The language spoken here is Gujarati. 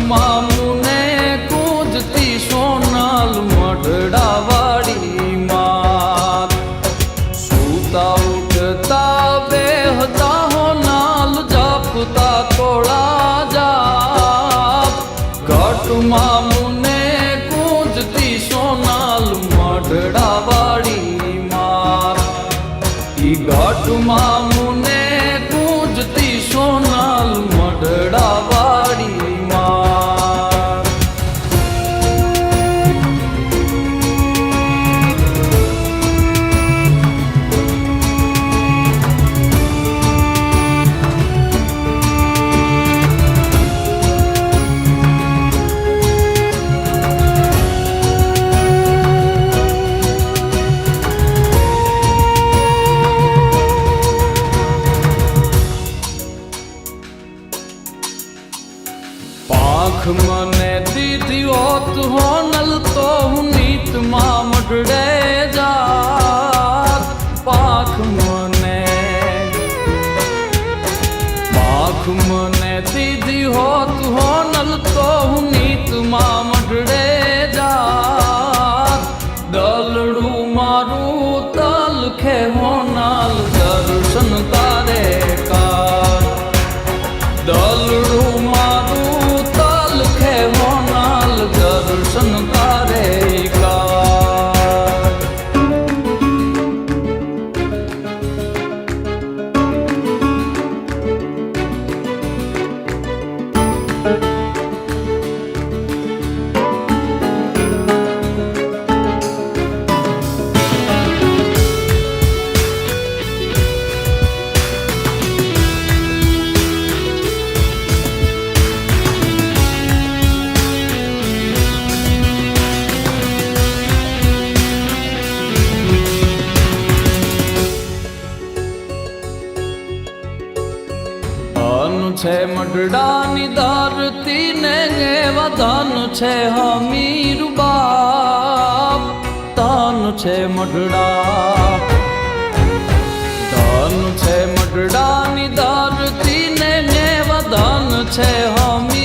ઘાટમાં મુને કૂંજતી સોનલ મઢડાવાળી માત સૂતા ઉઠતા બેહતા હોનાલ જપતા તોળા જાપ ઘાટમાં મુને કૂંજતી સોનલ મઢડાવાળી માત ઈ ઘાટમાં મુને કૂંજતી સોનલ મઢડાવાળી માત પાંખ મને દીધી હોત હોનલ તો હું નીતમાં મઢડે જાત પાંખ મને દીધી હોત હોનલ તો હું નીતમાં મઢડે જાત દલડું મારું તલખે હોનાલ દર્શન તારે કાર દલડું મારું તલખે હોનાલ દર્શન તારે કાર છે મઢડાની ધરતી ને એવા ધન છે હમીર બાપ ધન છે મઢડા ધન છે મઢડાની ધરતી ને એવા ધન છે હમીર